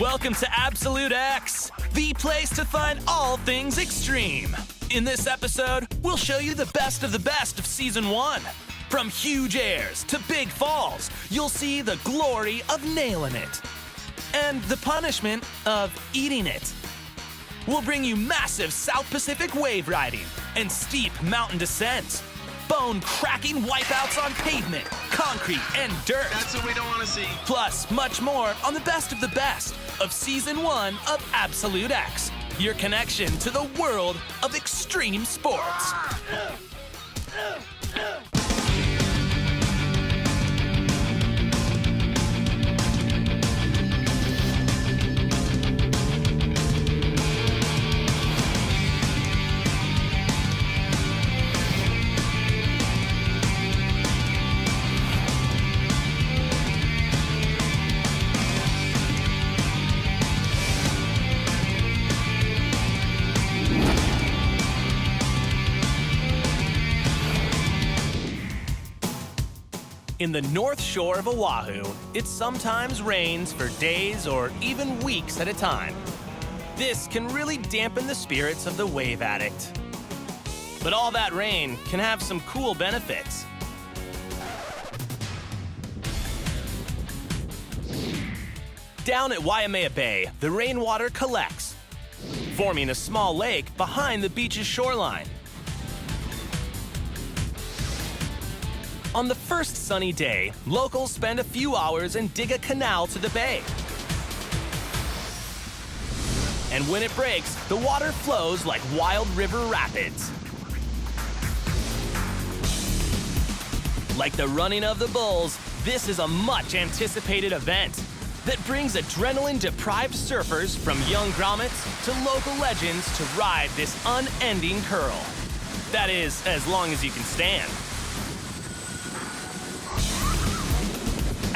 Welcome to Absolute X, the place to find all things extreme. In this episode, we'll show you the best of Season 1. From huge airs to big falls, you'll see the glory of nailing it. And the punishment of eating it. We'll bring you massive South Pacific wave riding and steep mountain descents. Bone-cracking wipeouts on pavement, concrete, and dirt. That's what we don't want to see. Plus, much more on the best of Season 1 of Absolute X, your connection to the world of extreme sports. In the North Shore of Oahu, it sometimes rains for days or even weeks at a time. This can really dampen the spirits of the wave addict. But all that rain can have some cool benefits. Down at Waimea Bay, the rainwater collects, forming a small lake behind the beach's shoreline. On the first sunny day, locals spend a few hours and dig a canal to the bay. And when it breaks, the water flows like wild river rapids. Like the running of the bulls, this is a much anticipated event that brings adrenaline-deprived surfers from young grommets to local legends to ride this unending curl. That is, as long as you can stand.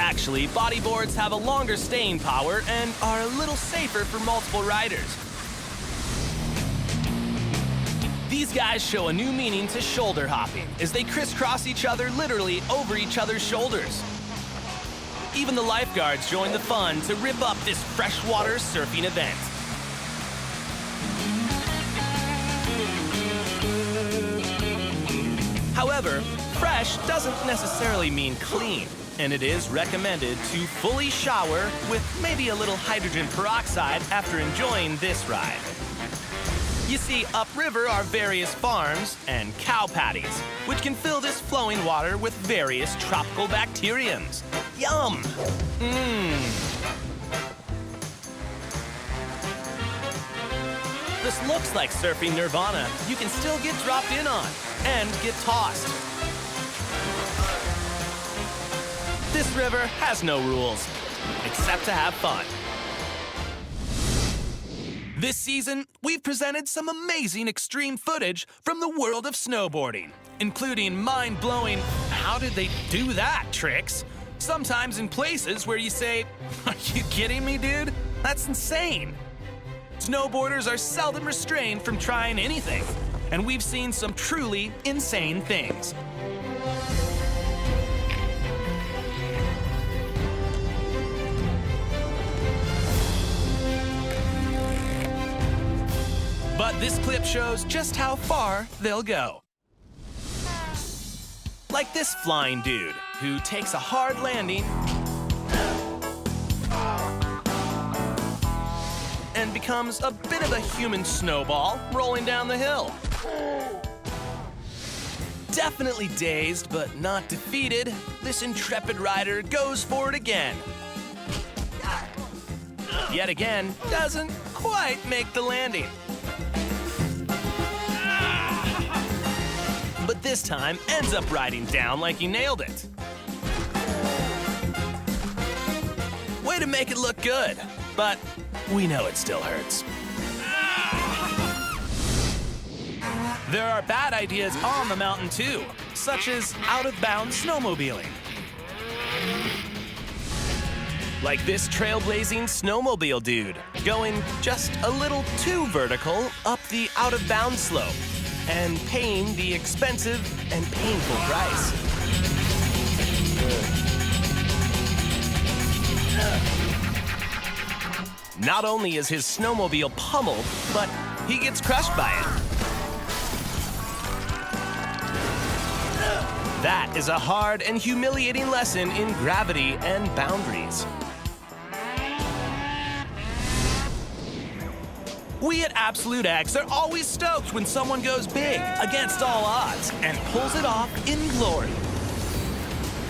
Actually, bodyboards have a longer staying power and are a little safer for multiple riders. These guys show a new meaning to shoulder hopping as they crisscross each other literally over each other's shoulders. Even the lifeguards join the fun to rip up this freshwater surfing event. However, fresh doesn't necessarily mean clean. And it is recommended to fully shower with maybe a little hydrogen peroxide after enjoying this ride. You see, upriver are various farms and cow patties, which can fill this flowing water with various tropical bacteriums. Yum! This looks like surfing nirvana. You can still get dropped in on and get tossed. This river has no rules, except to have fun. This season, we've presented some amazing extreme footage from the world of snowboarding, including mind-blowing, how did they do that tricks? Sometimes in places where you say, are you kidding me, dude? That's insane. Snowboarders are seldom restrained from trying anything, and we've seen some truly insane things. But this clip shows just how far they'll go. Like this flying dude, who takes a hard landing and becomes a bit of a human snowball rolling down the hill. Definitely dazed, but not defeated, this intrepid rider goes for it again. Yet again, doesn't quite make the landing. But this time ends up riding down like he nailed it. Way to make it look good, but we know it still hurts. There are bad ideas on the mountain too, such as out-of-bounds snowmobiling. Like this trailblazing snowmobile dude, going just a little too vertical up the out-of-bounds slope, and paying the expensive and painful price. Not only is his snowmobile pummeled, but he gets crushed by it. That is a hard and humiliating lesson in gravity and boundaries. We at Absolute X are always stoked when someone goes big against all odds and pulls it off in glory.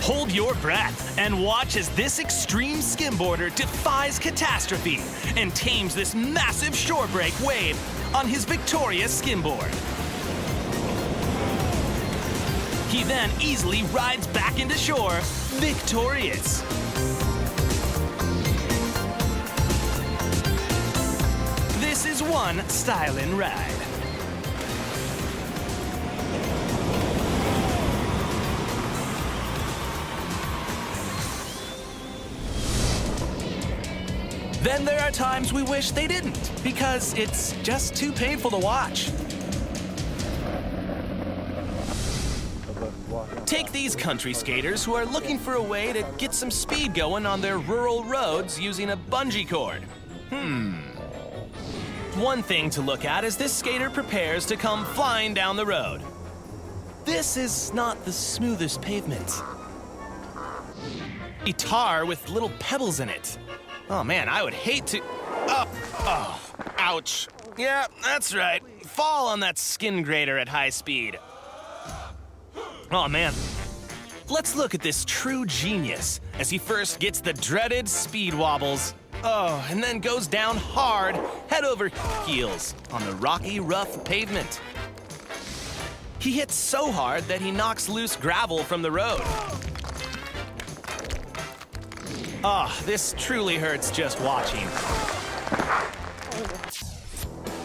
Hold your breath and watch as this extreme skimboarder defies catastrophe and tames this massive shore break wave on his victorious skimboard. He then easily rides back into shore, victorious. This is one stylin' ride. Then there are times we wish they didn't, because it's just too painful to watch. Take these country skaters who are looking for a way to get some speed going on their rural roads using a bungee cord. One thing to look at as this skater prepares to come flying down the road. This is not the smoothest pavement. A tar with little pebbles in it. Oh man, I would hate to... Oh, ouch. Yeah, that's right. Fall on that skin grater at high speed. Oh man. Let's look at this true genius as he first gets the dreaded speed wobbles. Oh, and then goes down hard, head over heels, on the rocky, rough pavement. He hits so hard that he knocks loose gravel from the road. Oh, this truly hurts just watching.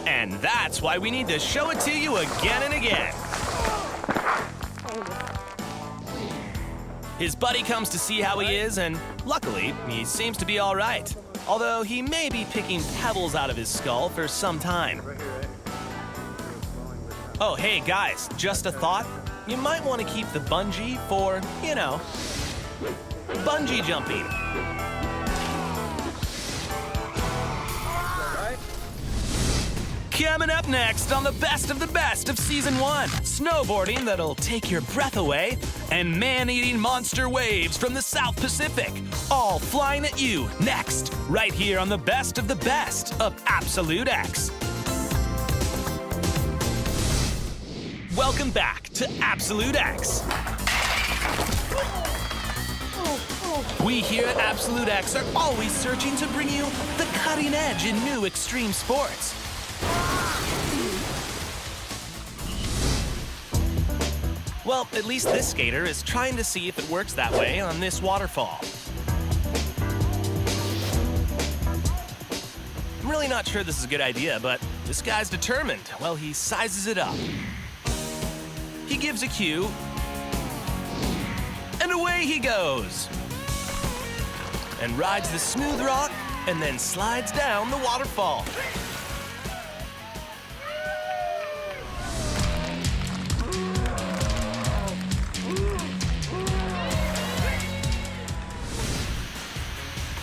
And that's why we need to show it to you again and again. His buddy comes to see how he is, and luckily, he seems to be all right. Although he may be picking pebbles out of his skull for some time. Oh, hey guys, just a thought. You might want to keep the bungee for, you know, bungee jumping. Coming up next on the best of Season 1, snowboarding that'll take your breath away, and man-eating monster waves from the South Pacific, all flying at you next, right here on the best of Absolute X. Welcome back to Absolute X. We here at Absolute X are always searching to bring you the cutting edge in new extreme sports. Well, at least this skater is trying to see if it works that way on this waterfall. I'm really not sure this is a good idea, but this guy's determined. Well, he sizes it up. He gives a cue, and away he goes. And rides the smooth rock, and then slides down the waterfall.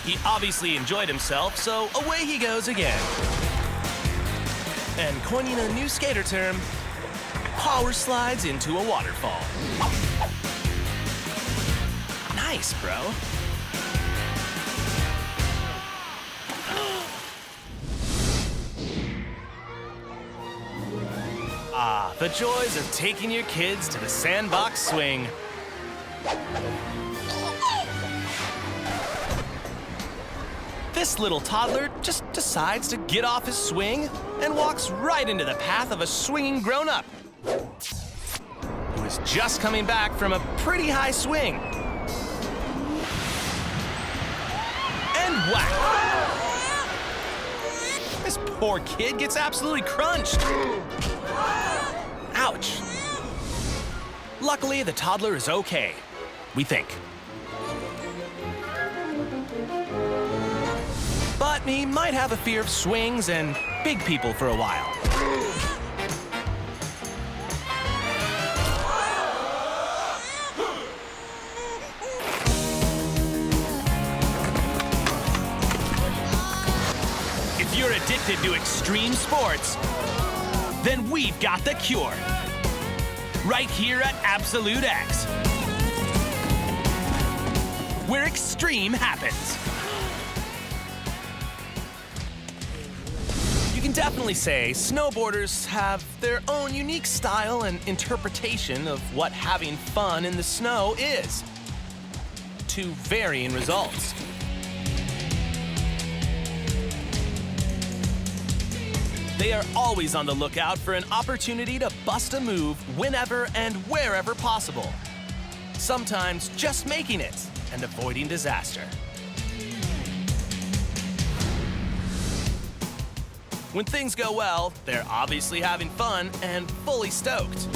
He obviously enjoyed himself, so away he goes again. And coining a new skater term, power slides into a waterfall. Nice, bro. Ah, the joys of taking your kids to the sandbox swing. This little toddler just decides to get off his swing and walks right into the path of a swinging grown-up who is just coming back from a pretty high swing. And whack! This poor kid gets absolutely crunched. Ouch. Luckily, the toddler is okay, we think. But he might have a fear of swings and big people for a while. addicted to extreme sports, then we've got the cure. Right here at Absolute X, where extreme happens. You can definitely say snowboarders have their own unique style and interpretation of what having fun in the snow is, to varying results. They are always on the lookout for an opportunity to bust a move whenever and wherever possible. Sometimes just making it and avoiding disaster. When things go well, they're obviously having fun and fully stoked.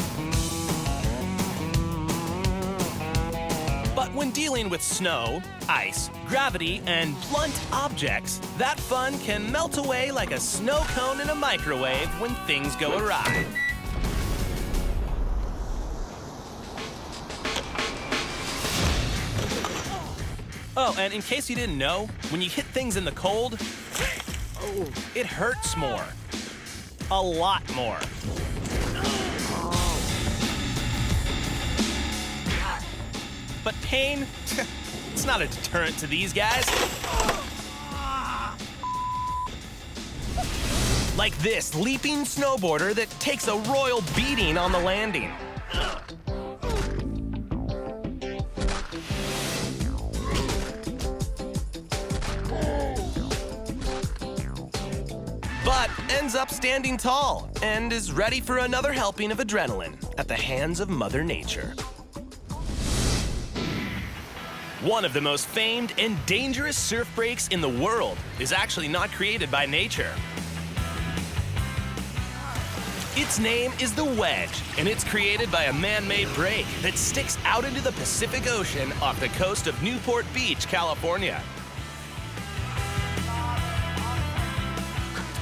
But when dealing with snow, ice, gravity, and blunt objects, that fun can melt away like a snow cone in a microwave when things go awry. Oh, and in case you didn't know, when you hit things in the cold, it hurts more. A lot more. But pain, it's not a deterrent to these guys. Like this leaping snowboarder that takes a royal beating on the landing. But ends up standing tall and is ready for another helping of adrenaline at the hands of Mother Nature. One of the most famed and dangerous surf breaks in the world is actually not created by nature. Its name is the wedge, and it's created by a man-made break that sticks out into the Pacific Ocean off the coast of Newport Beach, California.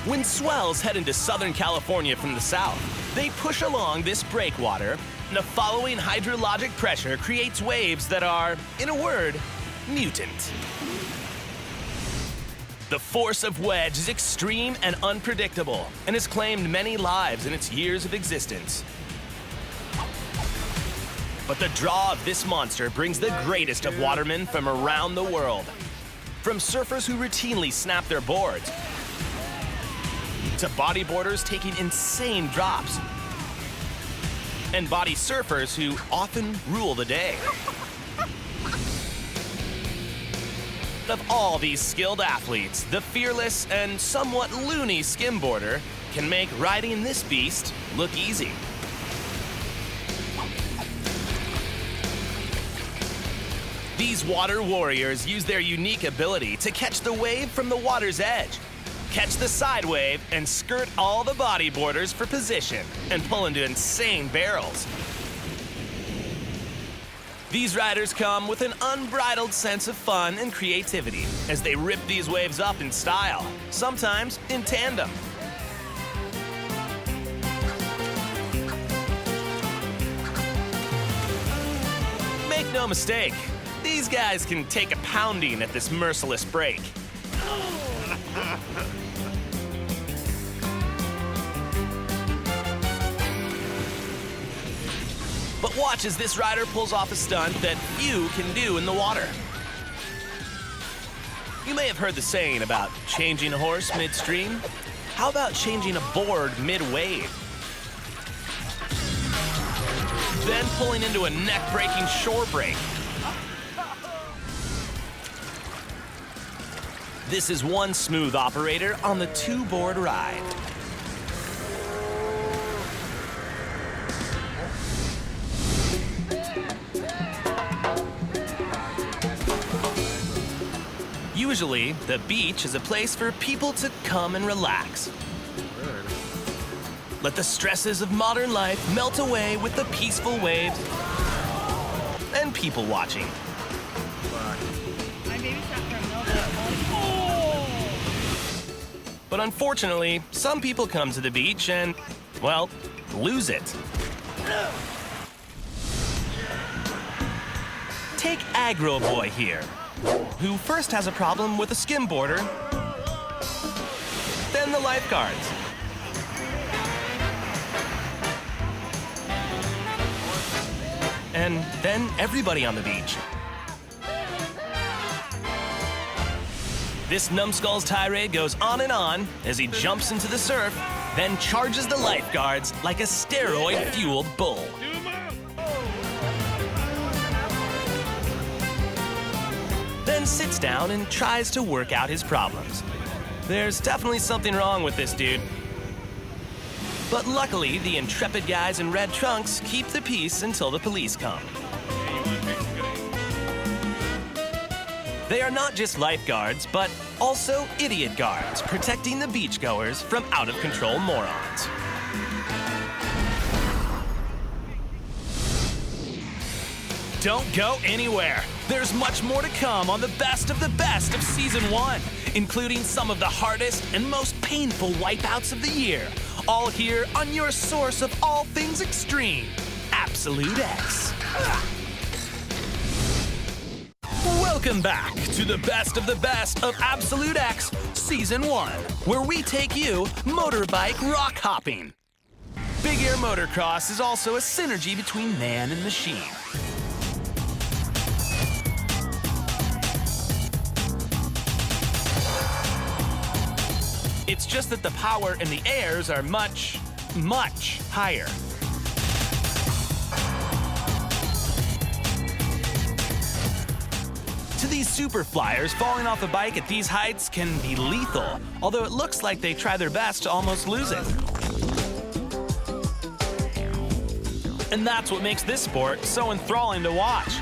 When swells head into Southern California from the south, they push along this breakwater, and the following hydrologic pressure creates waves that are, in a word, mutant. The force of wedge is extreme and unpredictable, and has claimed many lives in its years of existence. But the draw of this monster brings the greatest of watermen from around the world. From surfers who routinely snap their boards, to bodyboarders taking insane drops, and body surfers who often rule the day. Of all these skilled athletes, the fearless and somewhat loony skimboarder can make riding this beast look easy. These water warriors use their unique ability to catch the wave from the water's edge, catch the side wave, and skirt all the bodyboarders for position and pull into insane barrels. These riders come with an unbridled sense of fun and creativity as they rip these waves up in style, sometimes in tandem. Make no mistake, these guys can take a pounding at this merciless break. But watch as this rider pulls off a stunt that few can do in the water. You may have heard the saying about changing a horse midstream. How about changing a board mid-wave? Then pulling into a neck-breaking shore break. This is one smooth operator on the two-board ride. Usually, the beach is a place for people to come and relax. Let the stresses of modern life melt away with the peaceful waves and people watching. But unfortunately, some people come to the beach and, well, lose it. Take Aggro Boy here, who first has a problem with a skimboarder, then the lifeguards. And then everybody on the beach. This numbskull's tirade goes on and on as he jumps into the surf, then charges the lifeguards like a steroid-fueled bull. Then sits down and tries to work out his problems. There's definitely something wrong with this dude. But luckily, the intrepid guys in red trunks keep the peace until the police come. They are not just lifeguards, but also idiot guards, protecting the beachgoers from out-of-control morons. Don't go anywhere. There's much more to come on the best of Season 1, including some of the hardest and most painful wipeouts of the year, all here on your source of all things extreme, Absolute X. Welcome back to the best of Absolute X Season 1, where we take you motorbike rock hopping. Big Air Motocross is also a synergy between man and machine. It's just that the power in the airs are much, much higher. To these super flyers, falling off a bike at these heights can be lethal, although it looks like they try their best to almost lose it. And that's what makes this sport so enthralling to watch.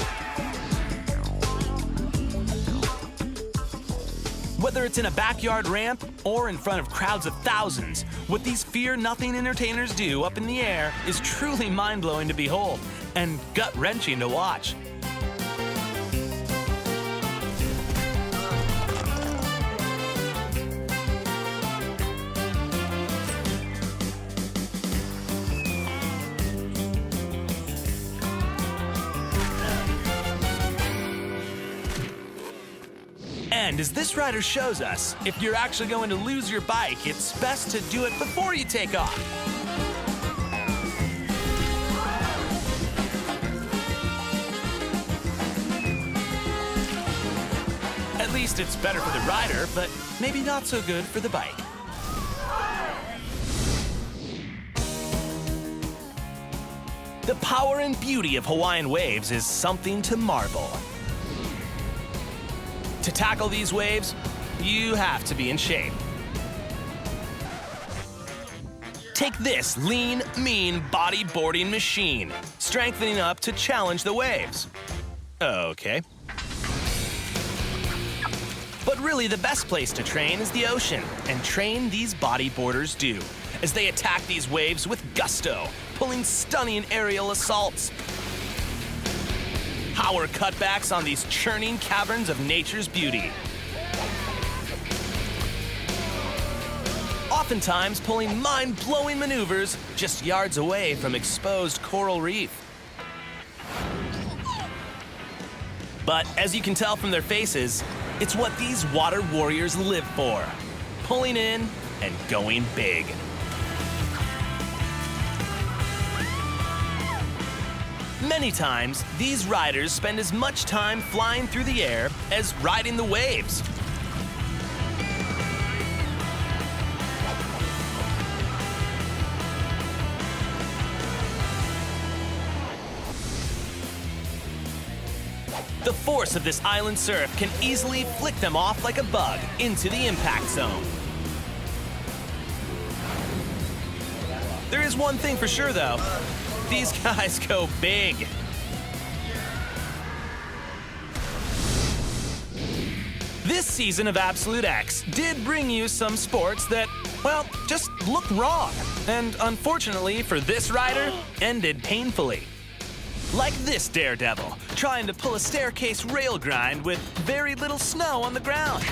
Whether it's in a backyard ramp or in front of crowds of thousands, what these fear-nothing entertainers do up in the air is truly mind-blowing to behold and gut-wrenching to watch. And as this rider shows us, if you're actually going to lose your bike, it's best to do it before you take off. At least it's better for the rider, but maybe not so good for the bike. The power and beauty of Hawaiian waves is something to marvel. To tackle these waves, you have to be in shape. Take this lean, mean bodyboarding machine, strengthening up to challenge the waves. Okay. But really, the best place to train is the ocean, and train these bodyboarders do, as they attack these waves with gusto, pulling stunning aerial assaults. Power cutbacks on these churning caverns of nature's beauty. Oftentimes pulling mind-blowing maneuvers just yards away from exposed coral reef. But as you can tell from their faces, it's what these water warriors live for, pulling in and going big. Many times, these riders spend as much time flying through the air as riding the waves. The force of this island surf can easily flick them off like a bug into the impact zone. There is one thing for sure, though. These guys go big. This season of Absolute X did bring you some sports that, well, just look wrong. And unfortunately for this rider, ended painfully. Like this daredevil, trying to pull a staircase rail grind with very little snow on the ground.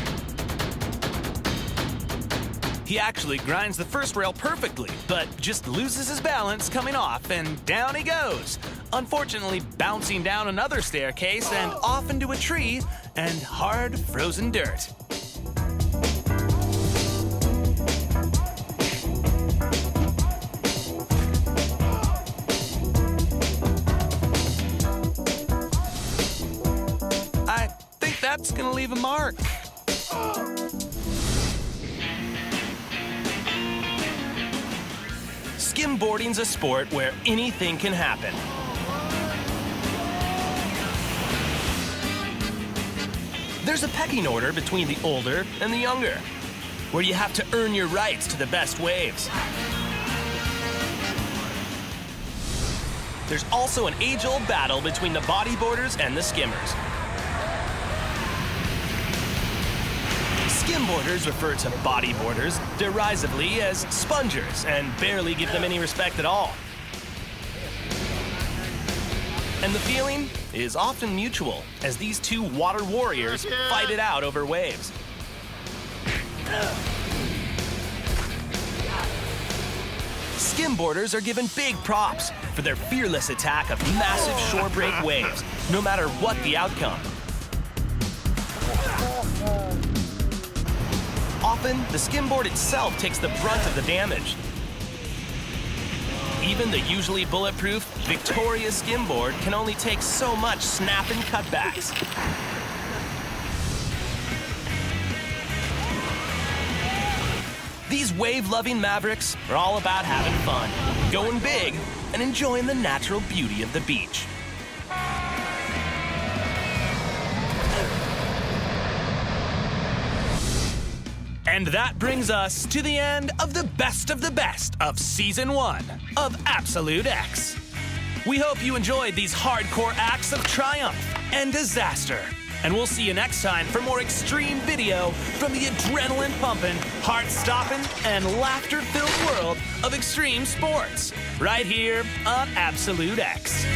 He actually grinds the first rail perfectly, but just loses his balance coming off, and down he goes, unfortunately bouncing down another staircase and off into a tree and hard frozen dirt. that's gonna leave a mark. Skimboarding's a sport where anything can happen. There's a pecking order between the older and the younger, where you have to earn your rights to the best waves. There's also an age-old battle between the bodyboarders and the skimmers. Skimboarders refer to bodyboarders derisively as spongers and barely give them any respect at all. And the feeling is often mutual as these two water warriors fight it out over waves. Skimboarders are given big props for their fearless attack of massive shore break waves, no matter what the outcome. Often, the skimboard itself takes the brunt of the damage. Even the usually bulletproof Victoria skimboard can only take so much snap and cutbacks. These wave-loving mavericks are all about having fun, going big, and enjoying the natural beauty of the beach. And that brings us to the end of the best of Season 1 of Absolute X. We hope you enjoyed these hardcore acts of triumph and disaster. And we'll see you next time for more extreme video from the adrenaline-pumping, heart-stopping, and laughter-filled world of extreme sports, right here on Absolute X.